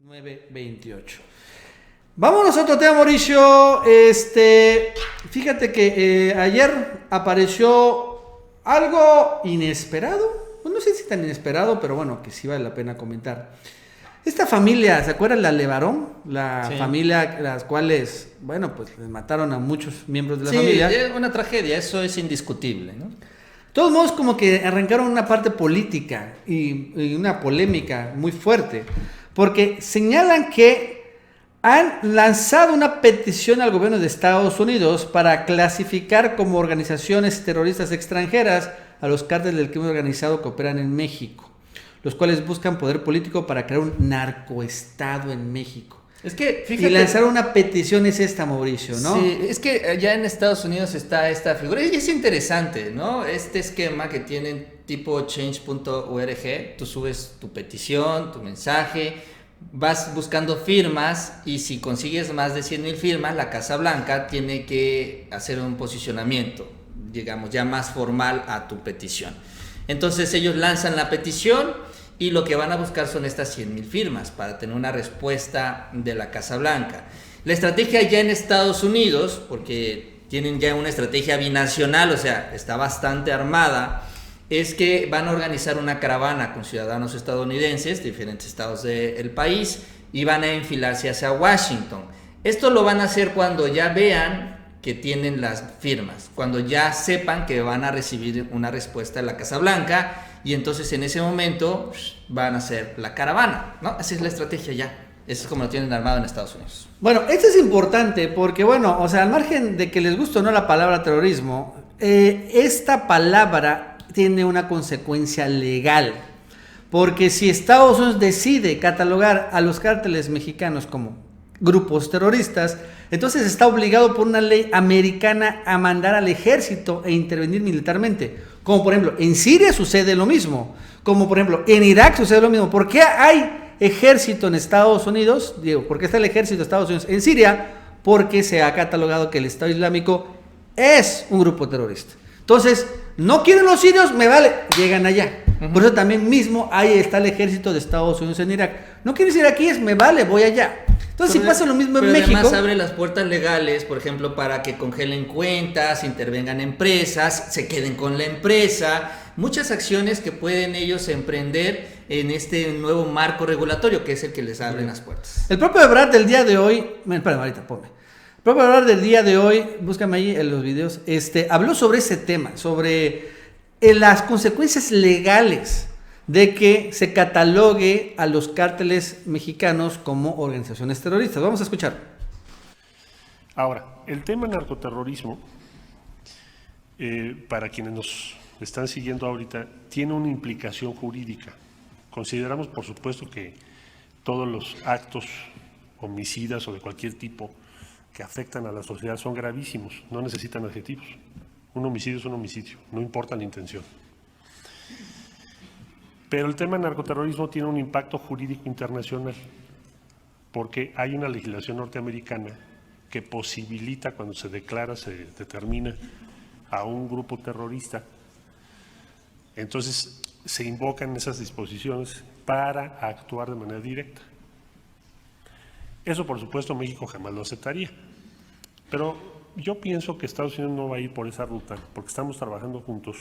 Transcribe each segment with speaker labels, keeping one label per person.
Speaker 1: 9:28. Vámonos a otro tema, Mauricio. Fíjate que ayer apareció algo inesperado. Bueno, no sé si tan inesperado, pero bueno, que sí vale la pena comentar. Esta familia, ¿se acuerdan? La Levarón,
Speaker 2: Sí.
Speaker 1: familia, las cuales, bueno, pues les mataron a muchos miembros de la
Speaker 2: Sí,
Speaker 1: familia.
Speaker 2: es una tragedia, eso es indiscutible, ¿no?
Speaker 1: De todos modos, como que arrancaron una parte política y una polémica muy fuerte, porque señalan que han lanzado una petición al gobierno de Estados Unidos para clasificar como organizaciones terroristas extranjeras a los cárteles del crimen organizado que operan en México, los cuales buscan poder político para crear un narcoestado en México.
Speaker 2: Es que,
Speaker 1: Y
Speaker 2: fíjate,
Speaker 1: lanzar una petición es esta, Mauricio, ¿no?
Speaker 2: sí, es que allá en Estados Unidos está esta figura y es interesante, ¿no? Este esquema que tienen tipo change.org, tú subes tu petición, tu mensaje, vas buscando firmas y si consigues más de 100,000 firmas, la Casa Blanca tiene que hacer un posicionamiento, digamos, ya más formal a tu petición. Entonces ellos lanzan la petición y lo que van a buscar son estas 100,000 firmas para tener una respuesta de la Casa Blanca. La estrategia ya en Estados Unidos, porque tienen ya una estrategia binacional, o sea, está bastante armada, es que van a organizar una caravana con ciudadanos estadounidenses de diferentes estados del país y van a enfilarse hacia Washington. Esto lo van a hacer cuando ya vean que tienen las firmas, cuando ya sepan que van a recibir una respuesta de la Casa Blanca y entonces en ese momento van a hacer la caravana, ¿no? Así es la estrategia ya. Eso es como lo tienen armado en Estados Unidos.
Speaker 1: Bueno, esto es importante porque, bueno, o sea, al margen de que les guste o no la palabra terrorismo, esta palabra tiene una consecuencia legal. Porque si Estados Unidos decide catalogar a los cárteles mexicanos como grupos terroristas, entonces está obligado por una ley americana a mandar al ejército e intervenir militarmente. Como por ejemplo, en Siria sucede lo mismo. Como por ejemplo, en Irak sucede lo mismo. ¿Por qué hay ejército en Estados Unidos? Digo, ¿por qué está el ejército de Estados Unidos en Siria? Porque se ha catalogado que el Estado Islámico es un grupo terrorista. Entonces, no quieren los sirios, me vale, llegan allá. Por eso también mismo ahí está el ejército de Estados Unidos en Irak. No quieres ir aquí, me vale, voy allá. Entonces, si pasa lo mismo en México.
Speaker 2: Además abre las puertas legales, por ejemplo, para que congelen cuentas, intervengan empresas, se queden con la empresa. Muchas acciones que pueden ellos emprender en este nuevo marco regulatorio que es el que les abre las puertas.
Speaker 1: El propio Ebrard del día de hoy, espérame, ahorita ponme. El propio Ebrard del día de hoy, búscame ahí en los videos, habló sobre ese tema, sobre las consecuencias legales de que se catalogue a los cárteles mexicanos como organizaciones terroristas. Vamos a escuchar.
Speaker 3: Ahora, el tema narcoterrorismo, para quienes nos están siguiendo ahorita, tiene una implicación jurídica. Consideramos, por supuesto, que todos los actos homicidas o de cualquier tipo que afectan a la sociedad son gravísimos, no necesitan adjetivos. Un homicidio es un homicidio, no importa la intención. Pero el tema narcoterrorismo tiene un impacto jurídico internacional, porque hay una legislación norteamericana que posibilita, cuando se declara, se determina a un grupo terrorista, entonces se invocan esas disposiciones para actuar de manera directa. Eso, por supuesto, México jamás lo aceptaría, pero yo pienso que Estados Unidos no va a ir por esa ruta, porque estamos trabajando juntos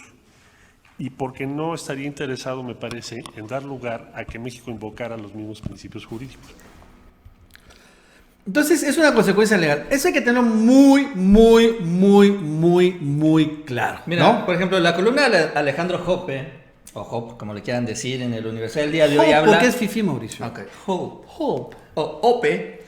Speaker 3: y porque no estaría interesado, me parece, en dar lugar a que México invocara los mismos principios jurídicos.
Speaker 1: Entonces, es una consecuencia legal. Eso hay que tenerlo muy, muy, muy, muy, muy claro.
Speaker 2: Mira,
Speaker 1: ¿no?
Speaker 2: por ejemplo, la columna de Alejandro Hoppe, o Hop, como le quieran decir, en el Universal del día de hoy
Speaker 1: Hope,
Speaker 2: habla...
Speaker 1: porque es fifí, Mauricio.
Speaker 2: Ok, Hope.
Speaker 1: Hope.
Speaker 2: O Ope.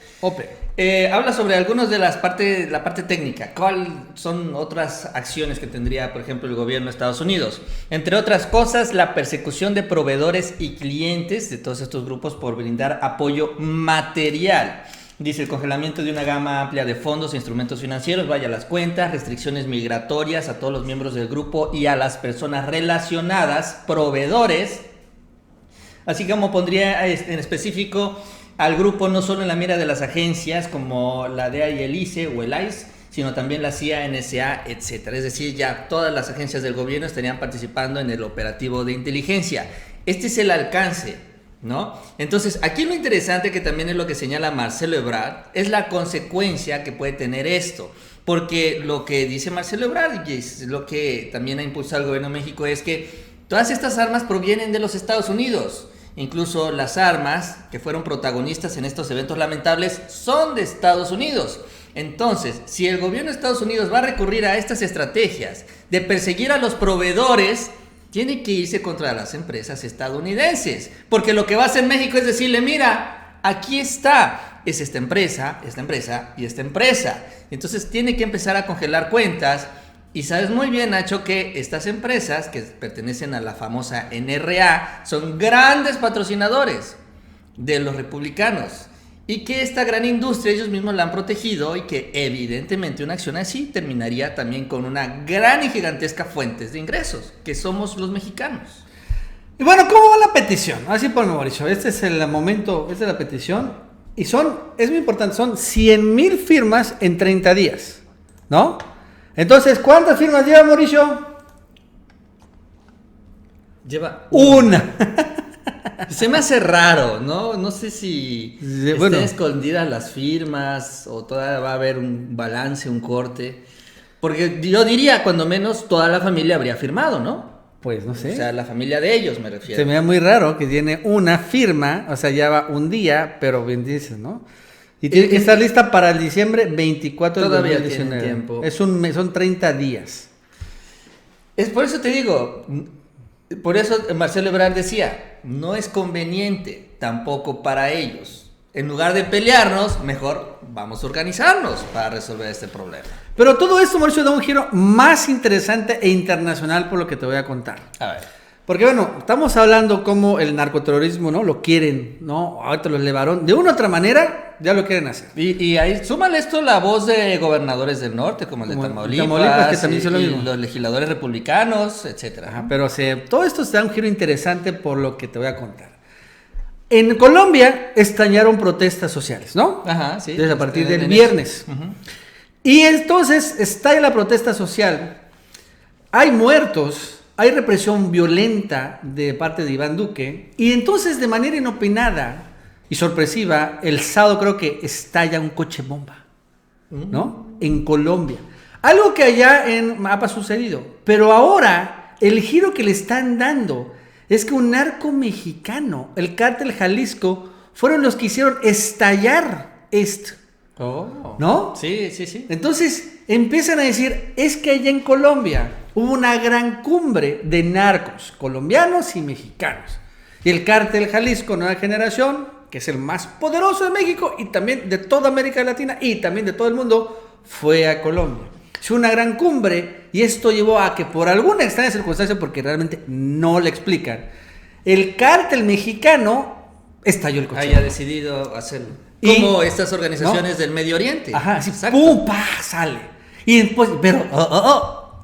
Speaker 2: Habla sobre algunos de la parte técnica. ¿Cuáles son otras acciones que tendría, por ejemplo, el gobierno de Estados Unidos? Entre otras cosas, la persecución de proveedores y clientes de todos estos grupos por brindar apoyo material. Dice el congelamiento de una gama amplia de fondos e instrumentos financieros, vaya las cuentas, restricciones migratorias a todos los miembros del grupo y a las personas relacionadas, proveedores, así como pondría en específico al grupo no solo en la mira de las agencias como la DEA y el ICE o el ICE, sino también la CIA, NSA, etcétera. Es decir, ya todas las agencias del gobierno estarían participando en el operativo de inteligencia. Este es el alcance ¿no? Entonces, aquí lo interesante, que también es lo que señala Marcelo Ebrard, es la consecuencia que puede tener esto. Porque lo que dice Marcelo Ebrard, y es lo que también ha impulsado el gobierno de México, es que todas estas armas provienen de los Estados Unidos. Incluso las armas que fueron protagonistas en estos eventos lamentables son de Estados Unidos. Entonces, si el gobierno de Estados Unidos va a recurrir a estas estrategias de perseguir a los proveedores, tiene que irse contra las empresas estadounidenses. Porque lo que va a hacer México es decirle, mira, aquí está, es esta empresa y esta empresa. Entonces tiene que empezar a congelar cuentas. Y sabes muy bien, Nacho, que estas empresas que pertenecen a la famosa NRA son grandes patrocinadores de los republicanos. Y que esta gran industria ellos mismos la han protegido, y que evidentemente una acción así terminaría también con una gran y gigantesca fuente de ingresos, que somos los mexicanos.
Speaker 1: Y bueno, ¿cómo va la petición? Así por Mauricio, este es el momento, esta es la petición. Y es muy importante, son 100,000 firmas en 30 días, ¿no? Entonces, ¿cuántas firmas lleva Mauricio?
Speaker 2: Lleva
Speaker 1: una.
Speaker 2: Se me hace raro, ¿no? No sé si
Speaker 1: bueno,
Speaker 2: estén escondidas las firmas o todavía va a haber un balance, un corte. Porque yo diría, cuando menos, toda la familia habría firmado, ¿no?
Speaker 1: Pues no sé.
Speaker 2: O sea, la familia de ellos me refiero.
Speaker 1: Se me da muy raro que tiene una firma, o sea, ya va un día, pero bien dices, ¿no? Y tiene que estar lista para el diciembre 24 de
Speaker 2: Todavía
Speaker 1: 2019.
Speaker 2: tienen tiempo.
Speaker 1: Son 30 días.
Speaker 2: Es por eso te digo, por eso Marcelo Ebrard decía, no es conveniente tampoco para ellos. En lugar de pelearnos, mejor vamos a organizarnos para resolver este problema.
Speaker 1: Pero todo esto, Mauricio, da un giro más interesante e internacional por lo que te voy a contar.
Speaker 2: A ver.
Speaker 1: Porque bueno, estamos hablando como el narcoterrorismo, ¿no? Lo quieren, ¿no? Ahorita los elevaron. De una u otra manera, ya lo quieren hacer.
Speaker 2: Y ahí, súmale esto la voz de gobernadores del norte, como el de Tamaulipas,
Speaker 1: que también son lo mismo.
Speaker 2: los legisladores republicanos, etcétera.
Speaker 1: Ajá, pero todo esto se da un giro interesante por lo que te voy a contar. En Colombia estallaron protestas sociales, ¿no?
Speaker 2: Ajá, sí.
Speaker 1: Desde a partir del viernes.
Speaker 2: Uh-huh.
Speaker 1: Y entonces estalla la protesta social. Hay muertos, hay represión violenta de parte de Iván Duque. Y entonces, de manera inopinada y sorpresiva, el sábado creo que estalla un coche bomba, ¿no? En Colombia. Algo que allá en Mapa ha sucedido. Pero ahora, el giro que le están dando es que un narco mexicano, el cártel Jalisco, fueron los que hicieron estallar esto.
Speaker 2: Oh.
Speaker 1: ¿No?
Speaker 2: Sí, sí, sí.
Speaker 1: Entonces empiezan a decir, es que allá en Colombia hubo una gran cumbre de narcos colombianos y mexicanos. Y el cártel Jalisco Nueva Generación, que es el más poderoso de México y también de toda América Latina y también de todo el mundo, fue a Colombia. Fue una gran cumbre y esto llevó a que por alguna extraña circunstancia, porque realmente no le explican, el cártel mexicano estalló el coche.
Speaker 2: Haya decidido hacerlo. Como estas organizaciones del Medio Oriente.
Speaker 1: Ajá, así, ¡pum! ¡Pah! Sale. Y después, pero,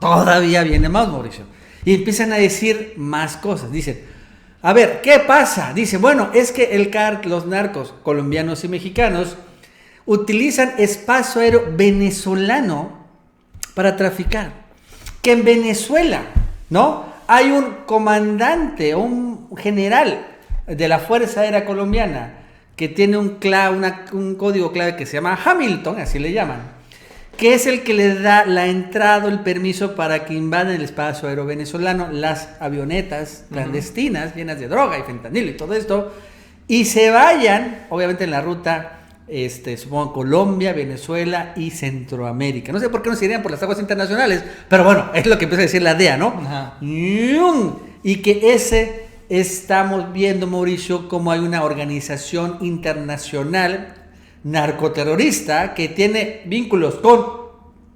Speaker 1: todavía viene más, Mauricio. Y empiezan a decir más cosas. Dicen, a ver, ¿qué pasa? Dicen, bueno, es que los narcos colombianos y mexicanos utilizan espacio aéreo venezolano para traficar. Que en Venezuela, ¿no? Hay un comandante, un general de la Fuerza Aérea Colombiana que tiene un código clave que se llama Hamilton, así le llaman, que es el que le da la entrada, el permiso para que invadan el espacio aéreo venezolano, las avionetas clandestinas llenas de droga y fentanilo y todo esto, y se vayan, obviamente en la ruta, supongo Colombia, Venezuela y Centroamérica. No sé por qué no se irían por las aguas internacionales, pero bueno, es lo que empieza a decir la DEA, ¿no?
Speaker 2: Ajá.
Speaker 1: Y que estamos viendo, Mauricio, como hay una organización internacional narcoterrorista que tiene vínculos con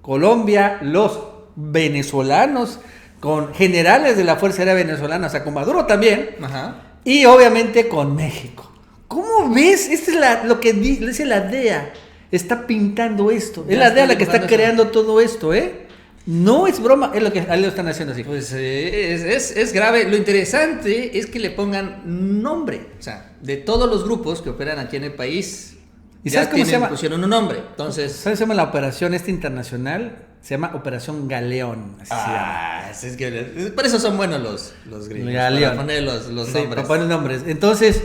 Speaker 1: Colombia, los venezolanos, con generales de la Fuerza Aérea Venezolana, o sea, con Maduro también,
Speaker 2: Ajá.
Speaker 1: y obviamente con México. ¿Cómo ves? Esto es lo que dice la DEA. Está pintando esto. Es la DEA la que está creando todo esto, ¿eh? No es broma, es lo que lo están haciendo así.
Speaker 2: Pues es grave. Lo interesante es que le pongan nombre. O sea, de todos los grupos que operan aquí en el país,
Speaker 1: ¿y sabes cómo se llama?
Speaker 2: Pusieron un nombre. Entonces,
Speaker 1: ¿sabes cómo se llama la operación internacional? Se llama Operación Galeón. Así se llama.
Speaker 2: Es que por eso son buenos los gringos.
Speaker 1: Galeón.
Speaker 2: Para poner los
Speaker 1: Sí,
Speaker 2: nombres.
Speaker 1: para poner nombres. Entonces,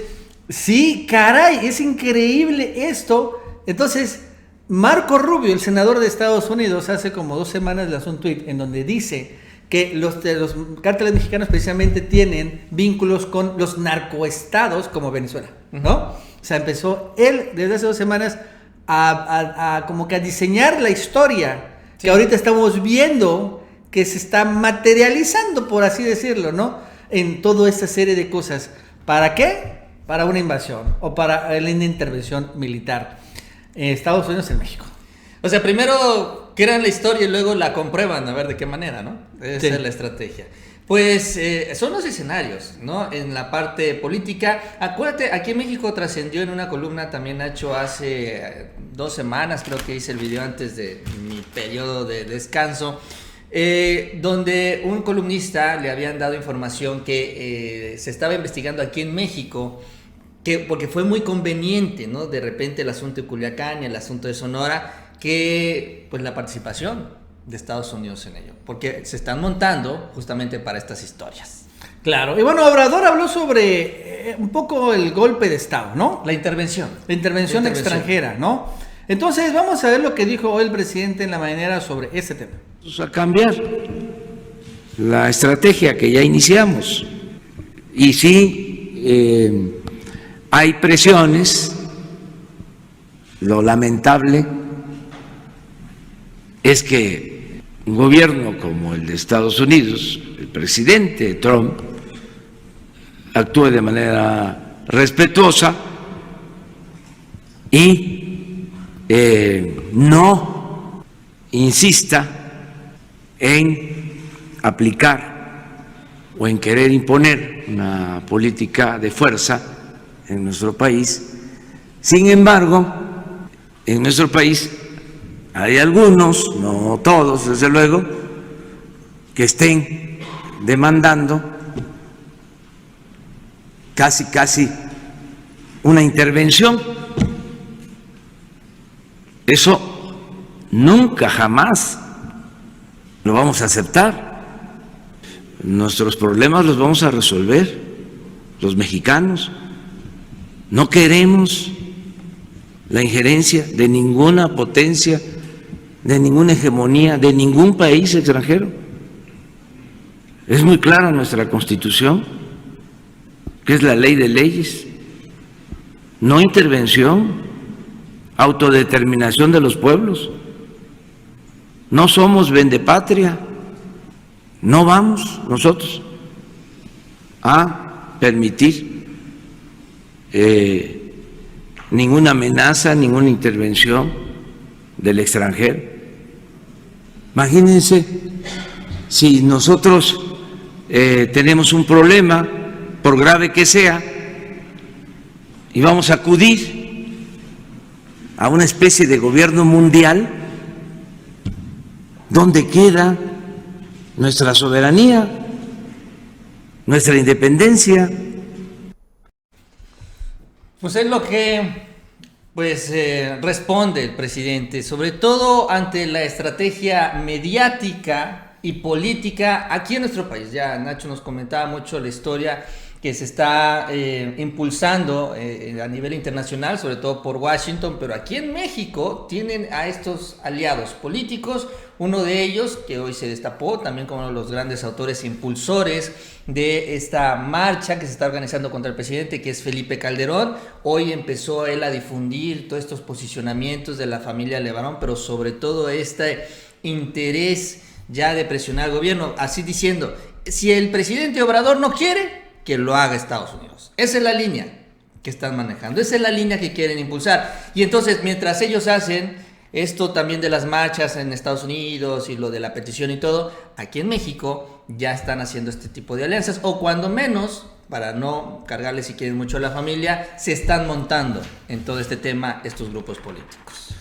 Speaker 1: Sí, caray, es increíble esto. Entonces, Marco Rubio, el senador de Estados Unidos, hace como 2 semanas lanzó un tuit en donde dice que los cárteles mexicanos precisamente tienen vínculos con los narcoestados como Venezuela, ¿no? O sea, empezó él desde hace 2 semanas a como que a diseñar la historia que ahorita estamos viendo que se está materializando, por así decirlo, ¿no? En toda esta serie de cosas. ¿Para qué? Para una invasión o para una intervención militar en Estados Unidos, en México.
Speaker 2: O sea, primero crean la historia y luego la comprueban a ver de qué manera, ¿no? Esa es la estrategia. Pues son los escenarios, ¿no? En la parte política, acuérdate, aquí en México trascendió en una columna también, Nacho, hace 2 semanas, creo que hice el video antes de mi periodo de descanso, donde un columnista le habían dado información que se estaba investigando aquí en México, porque fue muy conveniente, ¿no? De repente el asunto de Culiacán y el asunto de Sonora, que pues la participación de Estados Unidos en ello, porque se están montando justamente para estas historias.
Speaker 1: Claro, y bueno, Obrador habló sobre un poco el golpe de Estado, ¿no?
Speaker 2: La intervención.
Speaker 1: La intervención extranjera, ¿no? Entonces, vamos a ver lo que dijo hoy el presidente en la mañanera sobre este tema.
Speaker 4: A cambiar la estrategia que ya iniciamos. Y sí, hay presiones. Lo lamentable es que un gobierno como el de Estados Unidos, el presidente Trump, actúe de manera respetuosa y no insista en aplicar o en querer imponer una política de fuerza en nuestro país. Sin embargo, en nuestro país hay algunos, no todos desde luego, que estén demandando casi una intervención. Eso nunca, jamás lo vamos a aceptar. Nuestros problemas los vamos a resolver los mexicanos. No queremos la injerencia de ninguna potencia, de ninguna hegemonía, de ningún país extranjero. Es muy clara nuestra Constitución, que es la ley de leyes, no intervención, autodeterminación de los pueblos. No somos vendepatria, no vamos nosotros a permitir ninguna amenaza, ninguna intervención del extranjero. Imagínense si nosotros tenemos un problema, por grave que sea, y vamos a acudir a una especie de gobierno mundial, ¿dónde queda nuestra soberanía, nuestra independencia?
Speaker 2: Pues es lo que responde el presidente, sobre todo ante la estrategia mediática y política aquí en nuestro país. Ya Nacho nos comentaba mucho la historia que se está impulsando a nivel internacional, sobre todo por Washington, pero aquí en México tienen a estos aliados políticos, uno de ellos que hoy se destapó también como uno de los grandes autores e impulsores de esta marcha que se está organizando contra el presidente, que es Felipe Calderón. Hoy empezó él a difundir todos estos posicionamientos de la familia Levarón, pero sobre todo este interés ya de presionar al gobierno, así diciendo, si el presidente Obrador no quiere, que lo haga Estados Unidos. Esa es la línea que están manejando, esa es la línea que quieren impulsar. Y entonces, mientras ellos hacen esto también de las marchas en Estados Unidos y lo de la petición y todo, aquí en México ya están haciendo este tipo de alianzas, o cuando menos, para no cargarle si quieren mucho a la familia, se están montando en todo este tema estos grupos políticos.